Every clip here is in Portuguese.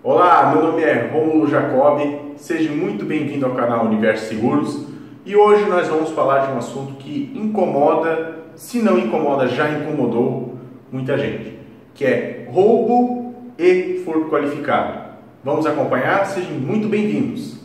Olá, meu nome é Rômulo Jacobi, seja muito bem-vindo ao canal Universo Seguros e hoje nós vamos falar de um assunto que incomoda, se não incomoda, já incomodou muita gente, que é roubo e furto qualificado. Vamos acompanhar? Sejam muito bem-vindos!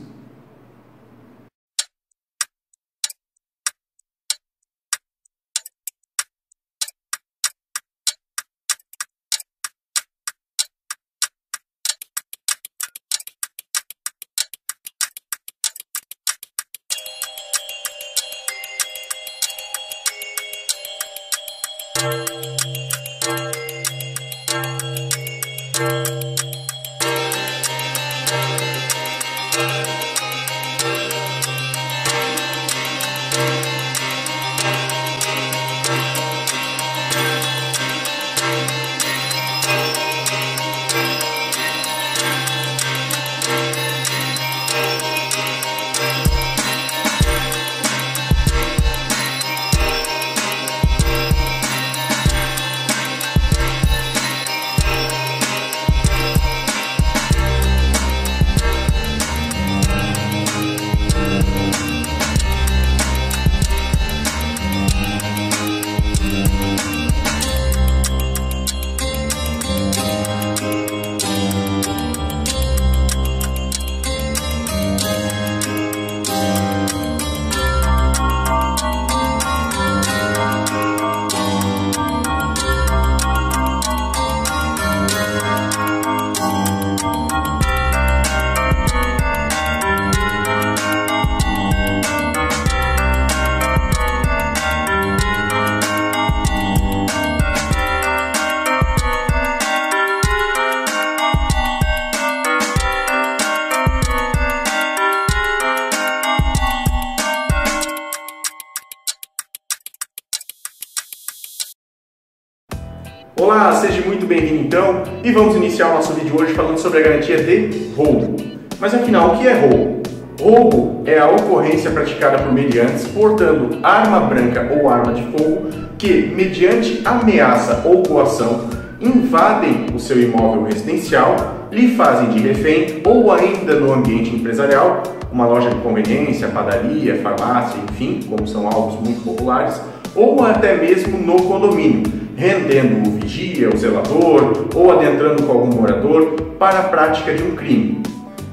Olá, seja muito bem-vindo então e vamos iniciar o nosso vídeo hoje falando sobre a garantia de roubo. Mas afinal, o que é roubo? Roubo é a ocorrência praticada por meliantes portando arma branca ou arma de fogo que, mediante ameaça ou coação, invadem o seu imóvel residencial, lhe fazem de refém ou ainda no ambiente empresarial, uma loja de conveniência, padaria, farmácia, enfim, como são alvos muito populares, ou até mesmo no condomínio, rendendo o vigia, o zelador ou adentrando com algum morador para a prática de um crime.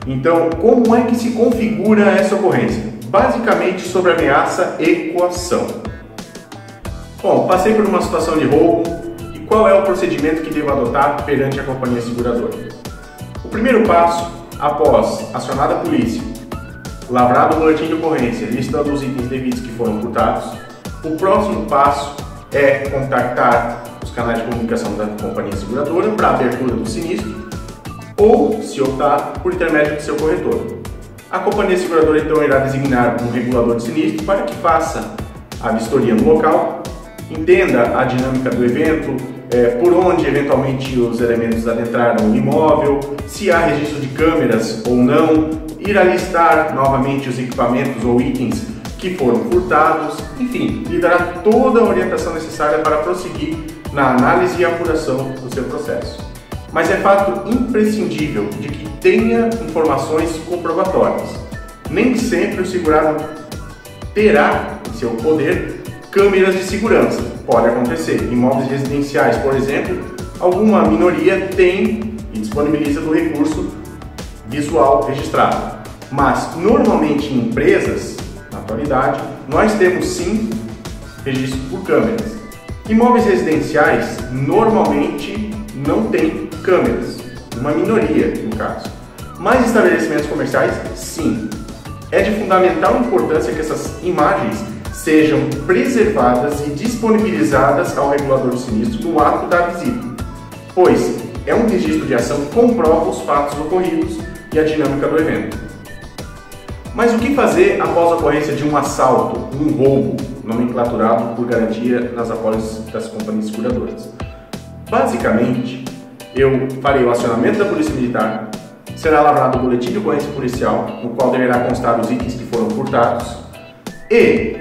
Então, como é que se configura essa ocorrência? Basicamente sobre ameaça e coação. Bom, passei por uma situação de roubo e qual é o procedimento que devo adotar perante a companhia seguradora? O primeiro passo, após acionada a polícia, lavrado o boletim de ocorrência, listando os itens devidos que foram furtados, o próximo passo é contactar os canais de comunicação da companhia seguradora para a abertura do sinistro ou, se optar, por intermédio do seu corretor. A companhia seguradora então irá designar um regulador de sinistro para que faça a vistoria no local, entenda a dinâmica do evento, por onde eventualmente os elementos adentraram o imóvel, se há registro de câmeras ou não, irá listar novamente os equipamentos ou itens que foram furtados, enfim, lhe dará toda a orientação necessária para prosseguir na análise e apuração do seu processo. Mas é fato imprescindível de que tenha informações comprobatórias. Nem sempre o segurado terá em seu poder câmeras de segurança. Pode acontecer. Em imóveis residenciais, por exemplo, alguma minoria tem e disponibiliza do recurso visual registrado. Mas, normalmente em empresas, na atualidade, nós temos sim registro por câmeras. Imóveis residenciais normalmente não tem câmeras, uma minoria no caso. Mas estabelecimentos comerciais, sim. É de fundamental importância que essas imagens sejam preservadas e disponibilizadas ao regulador do sinistro no ato da visita, pois é um registro de ação que comprova os fatos ocorridos e a dinâmica do evento. Mas o que fazer após a ocorrência de um assalto, um roubo, nomenclaturado por garantia nas apólices das companhias seguradoras? Basicamente, eu farei o acionamento da Polícia Militar, será lavrado o boletim de ocorrência policial, no qual deverá constar os itens que foram furtados, e,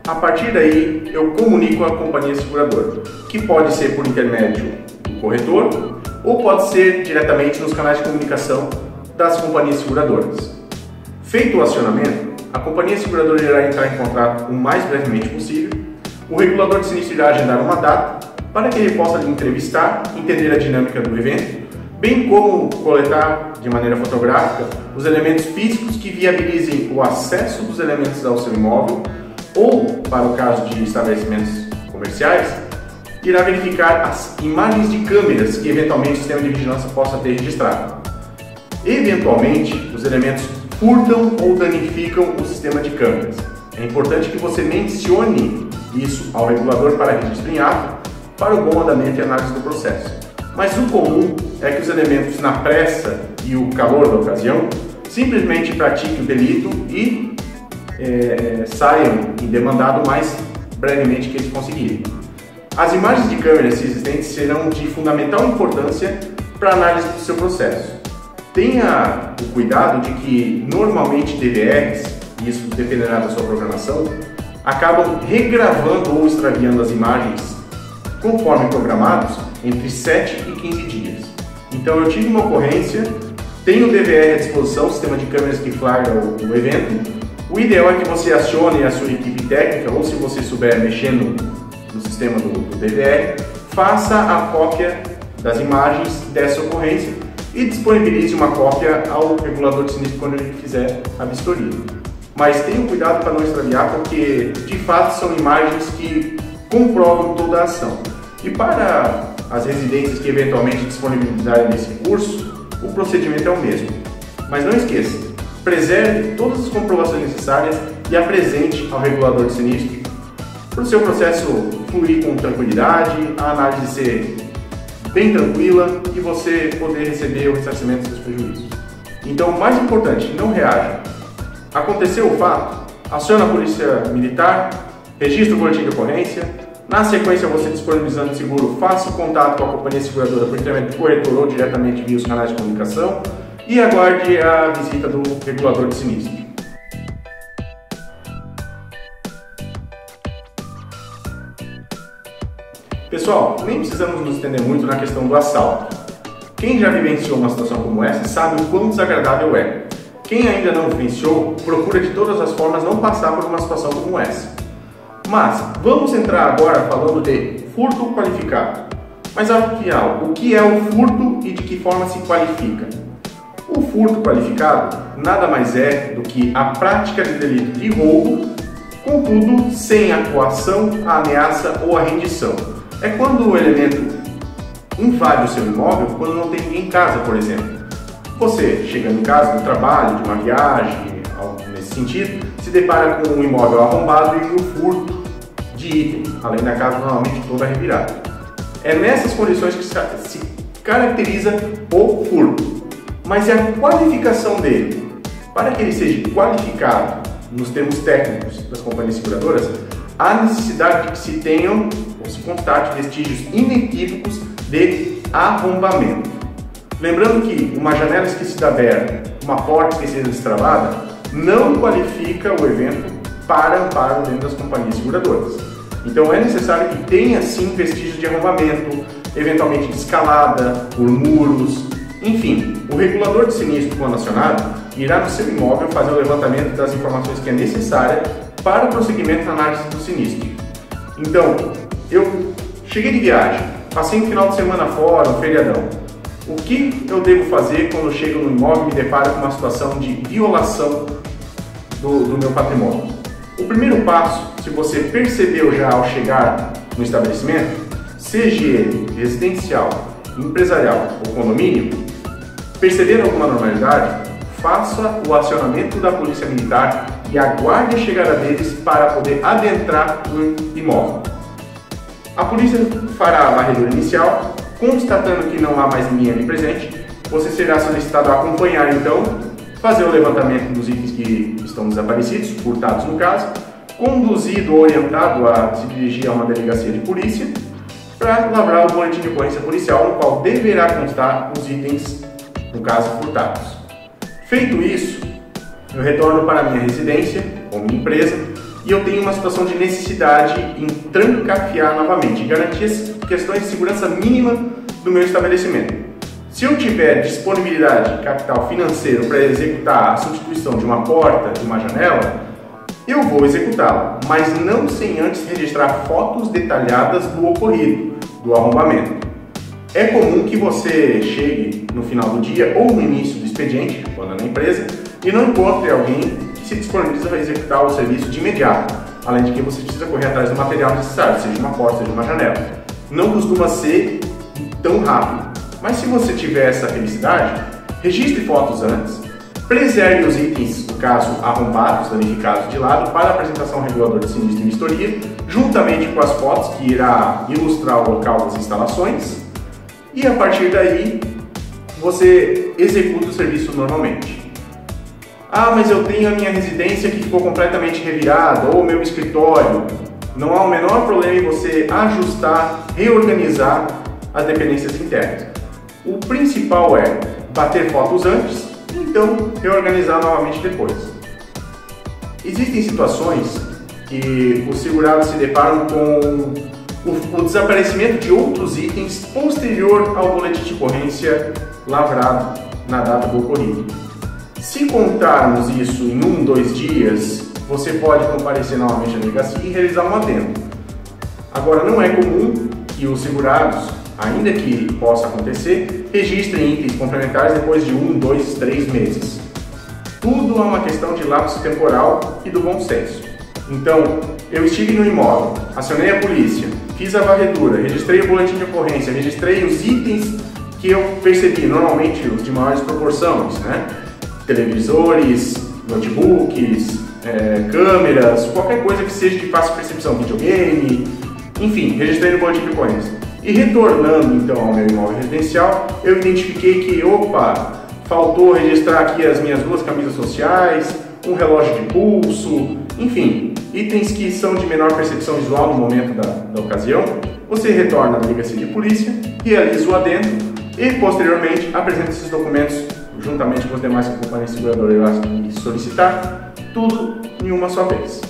a partir daí, eu comunico à companhia seguradora, que pode ser por intermédio do corretor ou pode ser diretamente nos canais de comunicação das companhias seguradoras. Feito o acionamento, a companhia seguradora irá entrar em contato o mais brevemente possível, o regulador de sinistro irá agendar uma data para que ele possa lhe entrevistar, entender a dinâmica do evento, bem como coletar de maneira fotográfica os elementos físicos que viabilizem o acesso dos elementos ao seu imóvel ou, para o caso de estabelecimentos comerciais, irá verificar as imagens de câmeras que eventualmente o sistema de vigilância possa ter registrado. Eventualmente, os elementos furtam ou danificam o sistema de câmeras. É importante que você mencione isso ao regulador para registro em ato, para o bom andamento e análise do processo. Mas o comum é que os elementos, na pressa e o calor da ocasião, simplesmente pratiquem o delito e saiam indemandado o mais brevemente que eles conseguirem. As imagens de câmeras existentes serão de fundamental importância para a análise do seu processo. Tenha o cuidado de que, normalmente, DVRs, e isso dependerá da sua programação, acabam regravando ou extraviando as imagens conforme programados entre 7 e 15 dias. Então eu tive uma ocorrência, tenho o DVR à disposição, o sistema de câmeras que flagra o evento. O ideal é que você acione a sua equipe técnica, ou se você souber mexer no sistema do DVR, faça a cópia das imagens dessa ocorrência e disponibilize uma cópia ao regulador de sinistro quando ele fizer a vistoria. Mas tenha cuidado para não extraviar, porque de fato são imagens que comprovam toda a ação. E para as residências que eventualmente disponibilizarem esse recurso, o procedimento é o mesmo. Mas não esqueça, preserve todas as comprovações necessárias e apresente ao regulador de sinistro para o seu processo fluir com tranquilidade, a análise ser bem tranquila e você poder receber o ressarcimento dos seus prejuízos. Então, o mais importante, não reaja. Aconteceu o fato, aciona a polícia militar, registra o boletim de ocorrência, na sequência você disponibilizando o seguro, faça o contato com a companhia seguradora por intermédio do corretor ou diretamente via os canais de comunicação e aguarde a visita do regulador de sinistro. Pessoal, nem precisamos nos estender muito na questão do assalto. Quem já vivenciou uma situação como essa sabe o quão desagradável é. Quem ainda não vivenciou, procura de todas as formas não passar por uma situação como essa. Mas vamos entrar agora falando de furto qualificado. Mas afinal, o que é o furto e de que forma se qualifica? O furto qualificado nada mais é do que a prática de delito de roubo, contudo sem a coação, a ameaça ou a rendição. É quando o elemento invade o seu imóvel quando não tem ninguém em casa, por exemplo. Você, chegando em casa do trabalho, de uma viagem, algo nesse sentido, se depara com um imóvel arrombado e o furto de item, além da casa normalmente toda revirada. É nessas condições que se caracteriza o furto. Mas é a qualificação dele. Para que ele seja qualificado nos termos técnicos das companhias seguradoras, há necessidade de que se tenham ou se constate vestígios inequívocos de arrombamento. Lembrando que uma janela esquecida aberta, uma porta esquecida destravada, não qualifica o evento para amparo dentro das companhias seguradoras. Então é necessário que tenha sim vestígios de arrombamento, eventualmente de escalada, por muros, enfim. O regulador de sinistro, quando acionado, irá no seu imóvel fazer o levantamento das informações que é necessária para o prosseguimento da análise do sinistro. Então, eu cheguei de viagem, passei um final de semana fora, um feriadão. O que eu devo fazer quando eu chego no imóvel e me deparo com uma situação de violação do meu patrimônio? O primeiro passo, se você percebeu já ao chegar no estabelecimento, seja ele residencial, empresarial ou condomínio, perceber alguma normalidade, faça o acionamento da polícia militar e aguarde a chegada deles para poder adentrar o imóvel. A polícia fará a varredura inicial, constatando que não há mais ninguém ali presente, você será solicitado a acompanhar então, fazer o levantamento dos itens que estão desaparecidos, furtados no caso, conduzido ou orientado a se dirigir a uma delegacia de polícia para lavrar o boletim de ocorrência policial, no qual deverá constar os itens, no caso, furtados. Feito isso, eu retorno para a minha residência ou minha empresa e eu tenho uma situação de necessidade em trancafiar novamente e garantir as questões de segurança mínima do meu estabelecimento. Se eu tiver disponibilidade de capital financeiro para executar a substituição de uma porta, de uma janela, eu vou executá-la, mas não sem antes registrar fotos detalhadas do ocorrido, do arrombamento. É comum que você chegue no final do dia ou no início do expediente, quando é na empresa, e não encontre alguém que se disponibiliza para executar o serviço de imediato, além de que você precisa correr atrás do material necessário, seja uma porta, seja uma janela. Não costuma ser tão rápido, mas se você tiver essa felicidade, registre fotos antes, preserve os itens, no caso arrombados, danificados de lado, para a apresentação ao regulador de sinistro e vistoria, juntamente com as fotos que irá ilustrar o local das instalações, e a partir daí você executa o serviço normalmente. Ah, mas eu tenho a minha residência que ficou completamente revirada, ou o meu escritório. Não há o menor problema em você ajustar, reorganizar as dependências internas. O principal é bater fotos antes, então reorganizar novamente depois. Existem situações que os segurados se deparam com o desaparecimento de outros itens posterior ao boletim de ocorrência lavrado na data do ocorrido. Se contarmos isso em 1, 2 dias, você pode comparecer novamente à delegacia e realizar um adendo. Agora, não é comum que os segurados, ainda que possa acontecer, registrem itens complementares depois de 1, 2, 3 meses. Tudo é uma questão de lapso temporal e do bom senso. Então, eu estive no imóvel, acionei a polícia, fiz a varredura, registrei o boletim de ocorrência, registrei os itens que eu percebi, normalmente os de maiores proporções, né? Televisores, notebooks, câmeras, qualquer coisa que seja de fácil percepção, videogame, enfim, registrei no boletim de ocorrência. E retornando então ao meu imóvel residencial, eu identifiquei que, faltou registrar aqui as minhas 2 camisas sociais, um relógio de pulso, enfim, itens que são de menor percepção visual no momento da ocasião. Você retorna à delegacia de polícia, realiza o adendo e posteriormente apresenta esses documentos juntamente com os demais que a companhia seguradora irá solicitar, tudo em uma só vez.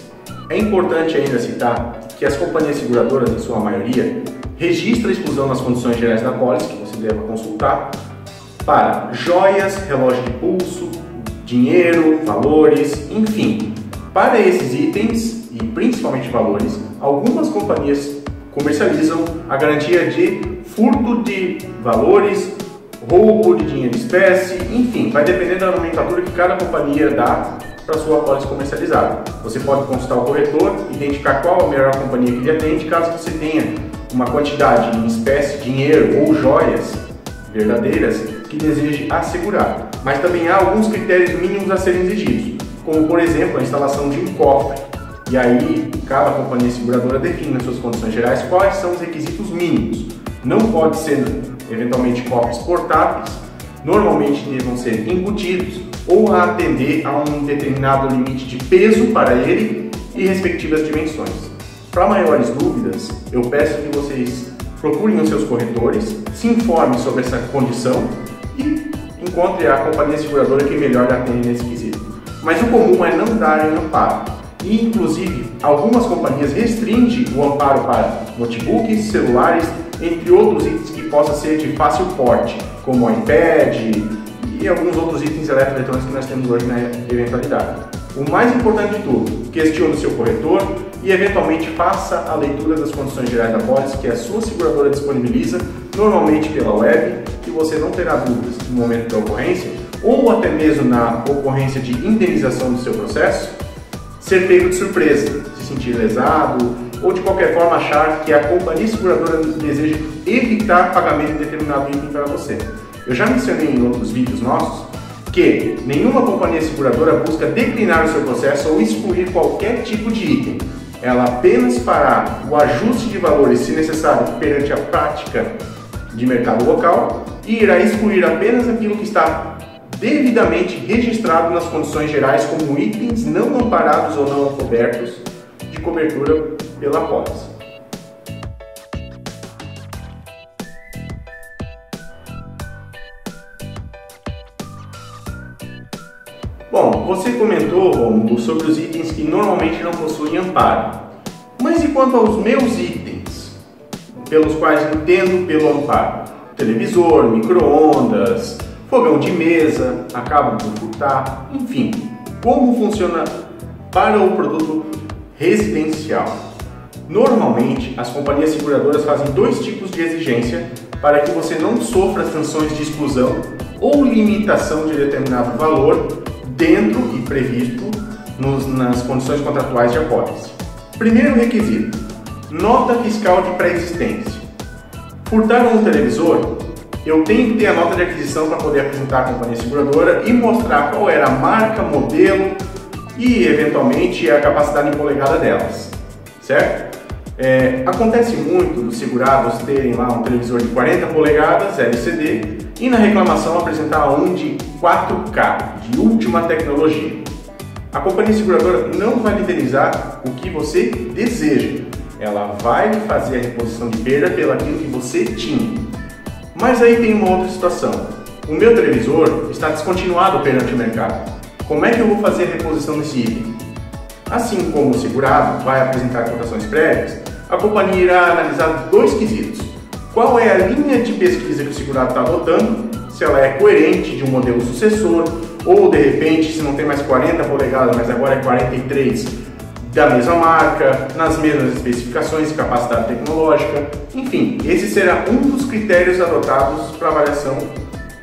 É importante ainda citar que as companhias seguradoras, em sua maioria, registram a exclusão nas condições gerais da pólice, que você deva consultar, para joias, relógio de pulso, dinheiro, valores, enfim. Para esses itens, e principalmente valores, algumas companhias comercializam a garantia de furto de valores, roubo de dinheiro em espécie, enfim, vai depender da nomenclatura que cada companhia dá para sua apólice comercializada. Você pode consultar o corretor, identificar qual a melhor companhia que lhe atende, caso você tenha uma quantidade em espécie, dinheiro ou joias verdadeiras que deseje assegurar. Mas também há alguns critérios mínimos a serem exigidos, como por exemplo a instalação de um cofre. E aí cada companhia seguradora define nas suas condições gerais quais são os requisitos mínimos. Não pode ser eventualmente cofres portáteis, normalmente devam ser embutidos ou a atender a um determinado limite de peso para ele e respectivas dimensões. Para maiores dúvidas, eu peço que vocês procurem os seus corretores, se informem sobre essa condição e encontre a companhia seguradora que melhor atende nesse quesito. Mas o comum é não darem amparo. E, inclusive, algumas companhias restringem o amparo para notebooks, celulares, entre outros itens que possa ser de fácil porte, como o iPad e alguns outros itens eletroeletrônicos que nós temos hoje na eventualidade. O mais importante de tudo, questione o seu corretor e eventualmente faça a leitura das condições gerais da pólice que a sua seguradora disponibiliza, normalmente pela web, que você não terá dúvidas no momento da ocorrência, ou até mesmo na ocorrência de indenização do seu processo, ser pego de surpresa, se sentir lesado ou de qualquer forma achar que a companhia seguradora deseja evitar pagamento de determinado item para você. Eu já mencionei em outros vídeos nossos que nenhuma companhia seguradora busca declinar o seu processo ou excluir qualquer tipo de item. Ela apenas fará o ajuste de valores, se necessário, perante a prática de mercado local e irá excluir apenas aquilo que está devidamente registrado nas condições gerais como itens não amparados ou não cobertos de cobertura pela apólice. Bom, você comentou, Romulo, sobre os itens que normalmente não possuem amparo. Mas e quanto aos meus itens, pelos quais entendo pelo amparo? televisor, micro-ondas, fogão de mesa, acabam por furtar, enfim. Como funciona para o produto residencial? Normalmente, as companhias seguradoras fazem dois tipos de exigência para que você não sofra sanções de exclusão ou limitação de determinado valor dentro e previsto nas condições contratuais de apólice. Primeiro requisito: nota fiscal de pré-existência. Furtaram um televisor? Eu tenho que ter a nota de aquisição para poder apresentar à companhia seguradora e mostrar qual era a marca, modelo e, eventualmente, a capacidade em polegada delas, certo? Acontece muito dos segurados terem lá um televisor de 40 polegadas LCD e na reclamação apresentar um de 4K, de última tecnologia. A companhia seguradora não vai indenizar o que você deseja, ela vai fazer a reposição de perda pelo aquilo que você tinha. Mas aí tem uma outra situação: o meu televisor está descontinuado perante o mercado. Como é que eu vou fazer a reposição desse item? Assim como o segurado vai apresentar cotações prévias, a companhia irá analisar dois quesitos: qual é a linha de pesquisa que o segurado está adotando, se ela é coerente de um modelo sucessor, ou de repente se não tem mais 40 polegadas, mas agora é 43 da mesma marca, nas mesmas especificações e capacidade tecnológica. Enfim, esse será um dos critérios adotados para avaliação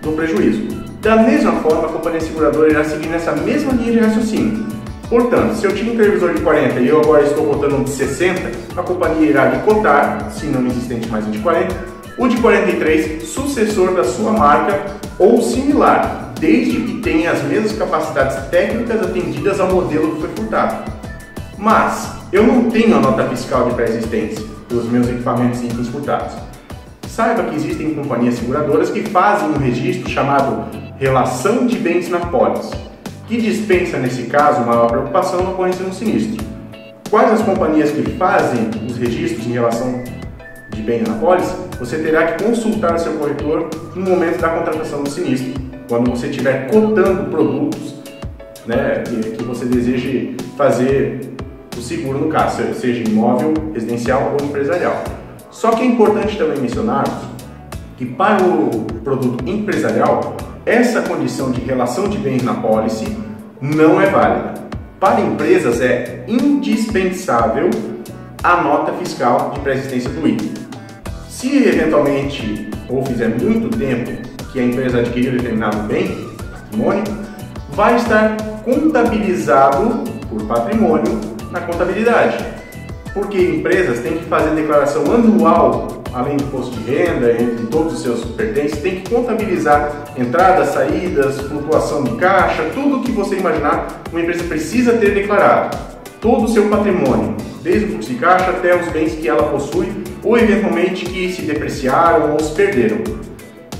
do prejuízo. Da mesma forma, a companhia seguradora irá seguir nessa mesma linha de raciocínio. Portanto, se eu tinha um televisor de 40 e eu agora estou botando um de 60, a companhia irá lhe cotar, se não existente mais um de 40, o de 43 sucessor da sua marca ou similar, desde que tenha as mesmas capacidades técnicas atendidas ao modelo que foi furtado. Mas eu não tenho a nota fiscal de pré-existência dos meus equipamentos e itens furtados. Saiba que existem companhias seguradoras que fazem um registro chamado relação de bens na pólice, que dispensa, nesse caso, maior preocupação na ocorrência de um sinistro. Quais as companhias que fazem os registros em relação de bens na pólice? Você terá que consultar o seu corretor no momento da contratação do sinistro, quando você estiver cotando produtos, né, que você deseje fazer o seguro, no caso, seja imóvel, residencial ou empresarial. Só que é importante também mencionarmos que para o produto empresarial, essa condição de relação de bens na pólice não é válida. Para empresas é indispensável a nota fiscal de pré-existência do item. Se eventualmente, ou fizer muito tempo que a empresa adquiriu determinado bem, patrimônio, vai estar contabilizado por patrimônio na contabilidade, porque empresas têm que fazer declaração anual, além do imposto de renda, entre todos os seus pertences, tem que contabilizar entradas, saídas, flutuação de caixa, tudo o que você imaginar, uma empresa precisa ter declarado, todo o seu patrimônio, desde o fluxo de caixa até os bens que ela possui, ou eventualmente que se depreciaram ou se perderam.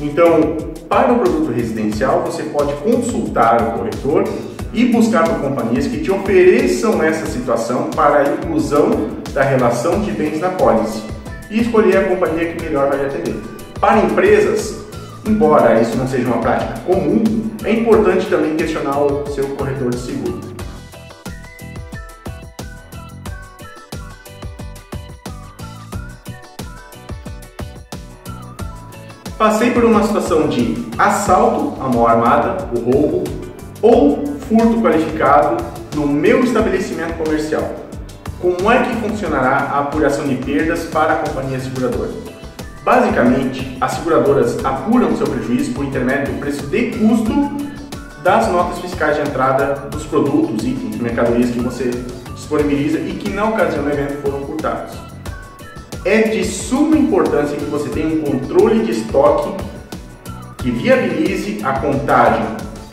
Então, para o produto residencial, você pode consultar o corretor e buscar por companhias que te ofereçam essa situação para a inclusão da relação de bens na pólice e escolher a companhia que melhor vai lhe atender. Para empresas, embora isso não seja uma prática comum, é importante também questionar o seu corretor de seguro. Passei por uma situação de assalto à mão armada, o roubo, ou furto qualificado no meu estabelecimento comercial. Como é que funcionará a apuração de perdas para a companhia seguradora? Basicamente, as seguradoras apuram seu prejuízo por intermédio do preço de custo das notas fiscais de entrada dos produtos, itens, mercadorias que você disponibiliza e que na ocasião do evento foram furtados. É de suma importância que você tenha um controle de estoque que viabilize a contagem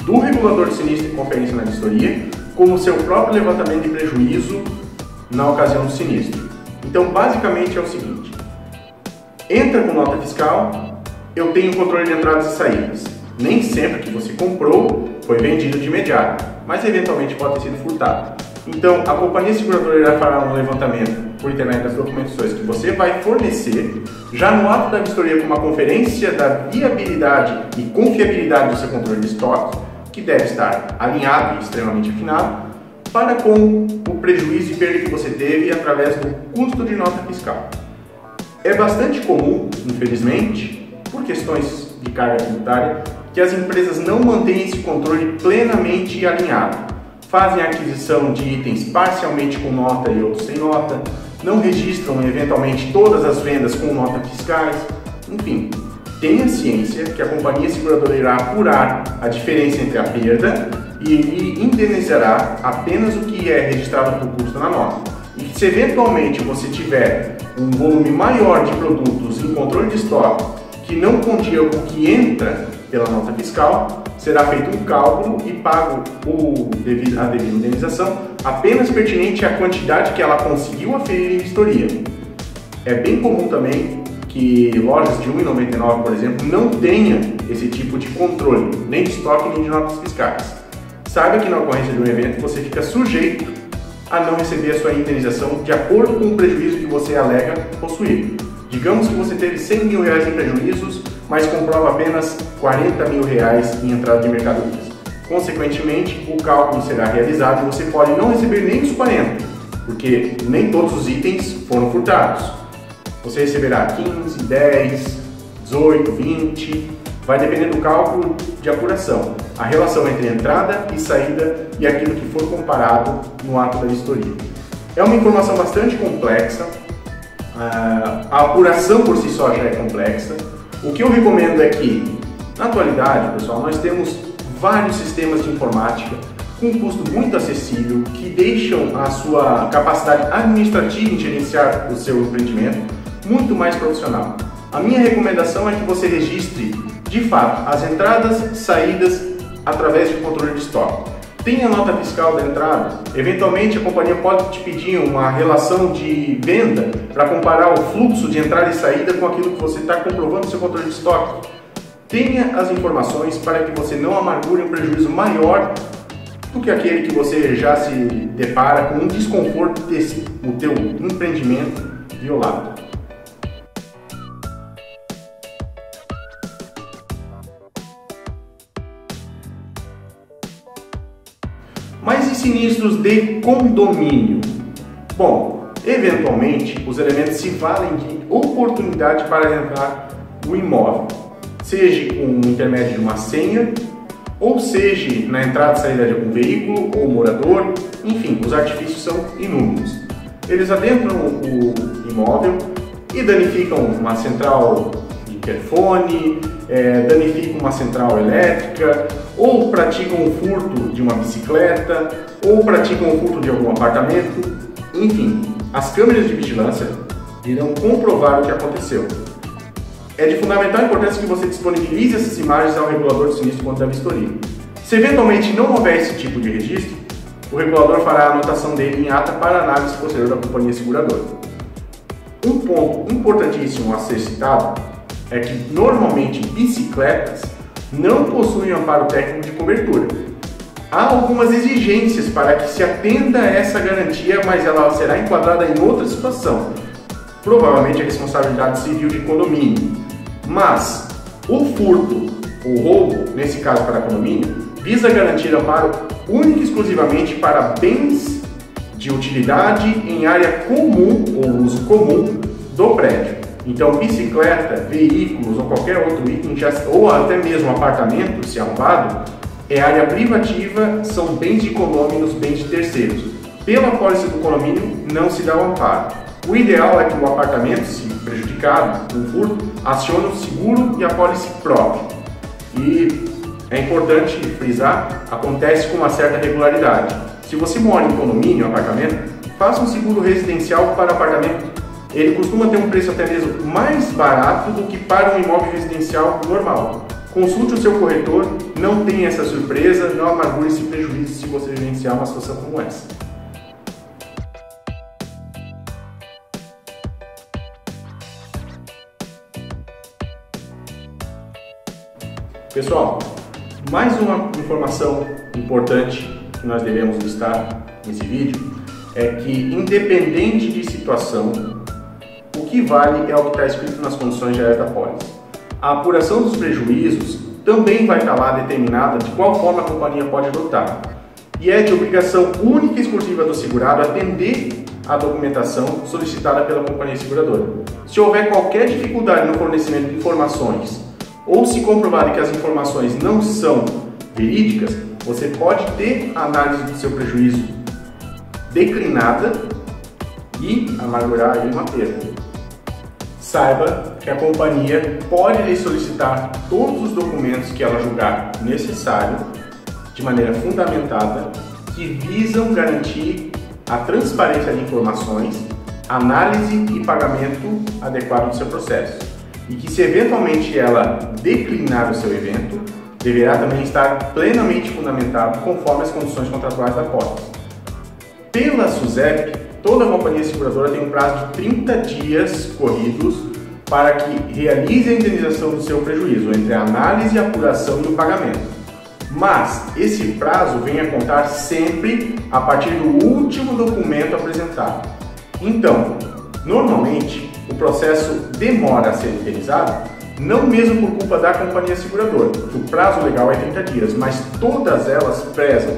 do regulador de sinistro em conferência na vistoria, como seu próprio levantamento de prejuízo na ocasião do sinistro. Então, basicamente é o seguinte: entra com nota fiscal, eu tenho controle de entradas e saídas. Nem sempre que você comprou foi vendido de imediato, mas eventualmente pode ter sido furtado. Então, a companhia seguradora irá fará um levantamento por intermédio das documentações que você vai fornecer, já no ato da vistoria com uma conferência da viabilidade e confiabilidade do seu controle de estoque, que deve estar alinhado e extremamente afinado, para com o prejuízo e perda que você teve através do custo de nota fiscal. É bastante comum, infelizmente, porque questões de carga tributária, que as empresas não mantêm esse controle plenamente alinhado. Fazem a aquisição de itens parcialmente com nota e outros sem nota, não registram eventualmente todas as vendas com notas fiscais, enfim. Tenha ciência que a companhia seguradora irá apurar a diferença entre a perda e indenizará apenas o que é registrado por custo na nota. E que se eventualmente você tiver um volume maior de produtos em controle de estoque que não condiga com o que entra pela nota fiscal, será feito um cálculo e pago a devida indenização apenas pertinente à quantidade que ela conseguiu aferir em vistoria. É bem comum também que lojas de R$ 1,99, por exemplo, não tenha esse tipo de controle, nem de estoque nem de notas fiscais. Saiba que na ocorrência de um evento você fica sujeito a não receber a sua indenização de acordo com o prejuízo que você alega possuir. Digamos que você teve R$100 mil em prejuízos, mas comprova apenas R$40 mil em entrada de mercadorias. Consequentemente, o cálculo será realizado e você pode não receber nem os 40, porque nem todos os itens foram furtados. Você receberá 15, 10, 18, 20, vai depender do cálculo de apuração, a relação entre entrada e saída e aquilo que for comparado no ato da vistoria. É uma informação bastante complexa, a apuração por si só já é complexa. O que eu recomendo é que, na atualidade, pessoal, nós temos vários sistemas de informática com um custo muito acessível que deixam a sua capacidade administrativa em gerenciar o seu empreendimento muito mais profissional. A minha recomendação é que você registre, de fato, as entradas, saídas através de controle de estoque. Tenha a nota fiscal da entrada. Eventualmente, a companhia pode te pedir uma relação de venda para comparar o fluxo de entrada e saída com aquilo que você está comprovando no seu controle de estoque. Tenha as informações para que você não amargure um prejuízo maior do que aquele que você já se depara com um desconforto de ter o teu empreendimento violado. Mas e sinistros de condomínio? Bom, eventualmente os elementos se valem de oportunidade para entrar no imóvel, seja com o intermédio de uma senha, ou seja na entrada e saída de algum veículo ou morador, enfim, os artifícios são inúmeros. Eles adentram o imóvel e danificam uma central de interfone, danificam uma central elétrica, ou praticam o furto de uma bicicleta, ou praticam o furto de algum apartamento. Enfim, as câmeras de vigilância irão comprovar o que aconteceu. É de fundamental importância que você disponibilize essas imagens ao regulador de sinistro contra a vistoria. Se eventualmente não houver esse tipo de registro, o regulador fará a anotação dele em ata para análise posterior da companhia seguradora. Um ponto importantíssimo a ser citado é que normalmente bicicletas não possuem amparo técnico de cobertura. Há algumas exigências para que se atenda a essa garantia, mas ela será enquadrada em outra situação, provavelmente a responsabilidade civil de condomínio. Mas o furto ou roubo, nesse caso para condomínio, visa garantir amparo único e exclusivamente para bens de utilidade em área comum ou uso comum do prédio. Então, bicicleta, veículos ou qualquer outro item, ou até mesmo apartamento, se arrombado, é área privativa, são bens de condôminos, bens de terceiros. Pela apólice do condomínio, não se dá o amparo. O ideal é que o apartamento, se prejudicado com furto, acione o seguro e a apólice própria. E é importante frisar, acontece com uma certa regularidade. Se você mora em condomínio, apartamento, faça um seguro residencial para apartamento. Ele costuma ter um preço até mesmo mais barato do que para um imóvel residencial normal. Consulte o seu corretor, não tenha essa surpresa, não amargure esse prejuízo se você vivenciar uma situação como essa. Pessoal, mais uma informação importante que nós devemos listar nesse vídeo é que, independente de situação, o que vale é o que está escrito nas condições gerais da apólice. A apuração dos prejuízos também vai estar lá determinada de qual forma a companhia pode adotar. E é de obrigação única e exclusiva do segurado atender à documentação solicitada pela companhia seguradora. Se houver qualquer dificuldade no fornecimento de informações ou se comprovado que as informações não são verídicas, você pode ter a análise do seu prejuízo declinada e amargurar aí uma perda. Saiba que a companhia pode lhe solicitar todos os documentos que ela julgar necessário, de maneira fundamentada, que visam garantir a transparência de informações, análise e pagamento adequado do seu processo. E que, se eventualmente ela declinar o seu evento, deverá também estar plenamente fundamentado conforme as condições contratuais da pólice. Pela SUSEP, toda companhia seguradora tem um prazo de 30 dias corridos para que realize a indenização do seu prejuízo, entre a análise, a apuração e o pagamento. Mas esse prazo vem a contar sempre a partir do último documento apresentado. Então, normalmente, o processo demora a ser indenizado, não mesmo por culpa da companhia seguradora, que o prazo legal é 30 dias, mas todas elas prezam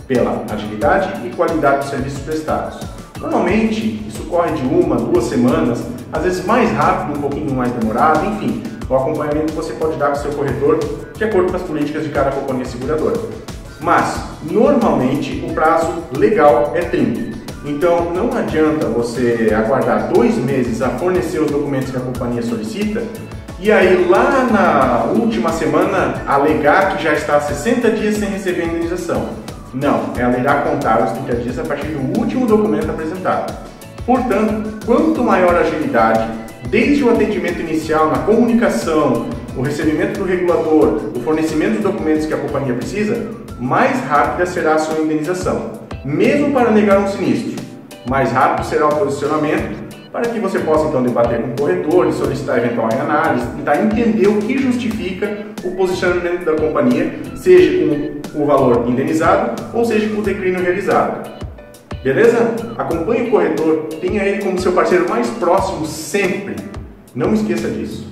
pela agilidade e qualidade dos serviços prestados. Normalmente, isso corre de 1 a 2 semanas, às vezes mais rápido, um pouquinho mais demorado, enfim, o acompanhamento que você pode dar com o seu corretor, de acordo com as políticas de cada companhia seguradora. Mas, normalmente, o prazo legal é 30. Então, não adianta você aguardar 2 meses a fornecer os documentos que a companhia solicita e aí lá na última semana alegar que já está há 60 dias sem receber a indenização. Não, é alegar contar os 30 dias a partir do último documento apresentado. Portanto, quanto maior a agilidade, desde o atendimento inicial, na comunicação, o recebimento do regulador, o fornecimento dos documentos que a companhia precisa, mais rápida será a sua indenização. Mesmo para negar um sinistro, mais rápido será o posicionamento para que você possa então debater com o corretor, solicitar eventual análise, tentar entender o que justifica o posicionamento da companhia, seja com o valor indenizado ou seja com o declínio realizado. Beleza? Acompanhe o corretor, tenha ele como seu parceiro mais próximo sempre. Não esqueça disso.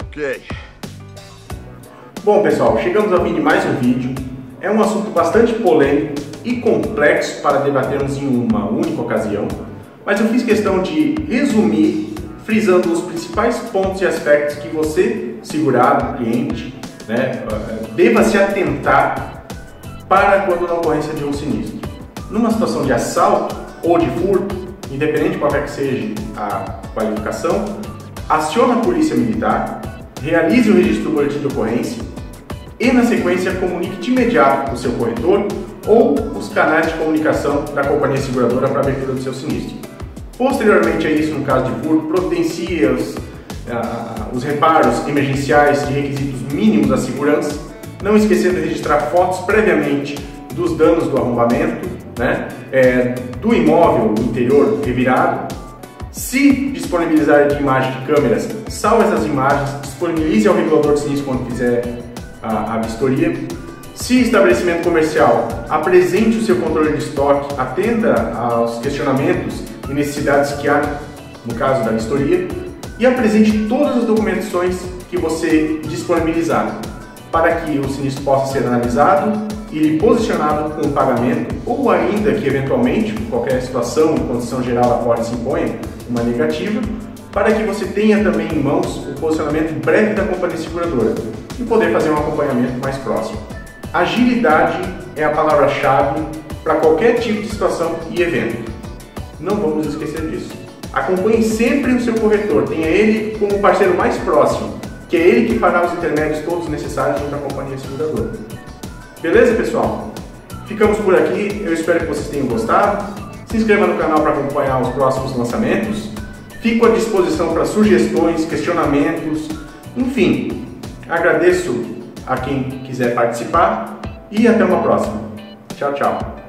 Ok. Bom pessoal, chegamos ao fim de mais um vídeo. É um assunto bastante polêmico e complexo para debatermos em uma única ocasião, mas eu fiz questão de resumir, frisando os principais pontos e aspectos que você, segurado, cliente, deva se atentar para quando na ocorrência de um sinistro. Numa situação de assalto ou de furto, independente de qualquer que seja a qualificação, acione a polícia militar, realize o registro do boletim de ocorrência e, na sequência, comunique de imediato com o seu corretor ou os canais de comunicação da companhia seguradora para a abertura do seu sinistro. Posteriormente a isso, no caso de furto, providencie os reparos emergenciais de requisitos mínimos à segurança, não esquecendo de registrar fotos previamente dos danos do arrombamento, do imóvel interior revirado. Se disponibilizar de imagem de câmeras, salve essas imagens, disponibilize ao regulador de sinistro quando fizer a vistoria. Se estabelecimento comercial, apresente o seu controle de estoque, atenda aos questionamentos e necessidades que há no caso da vistoria e apresente todas as documentações que você disponibilizar para que o sinistro possa ser analisado e posicionado com o pagamento ou ainda que eventualmente, por qualquer situação e condição geral a qual se imponha uma negativa, para que você tenha também em mãos o posicionamento breve da companhia seguradora e poder fazer um acompanhamento mais próximo. Agilidade é a palavra-chave para qualquer tipo de situação e evento. Não vamos esquecer disso. Acompanhe sempre o seu corretor, tenha ele como parceiro mais próximo, que é ele que fará os intermédios todos necessários junto à companhia seguradora. Beleza, pessoal? Ficamos por aqui, eu espero que vocês tenham gostado. Se inscreva no canal para acompanhar os próximos lançamentos. Fico à disposição para sugestões, questionamentos, enfim. Agradeço a quem quiser participar e até uma próxima. Tchau, tchau.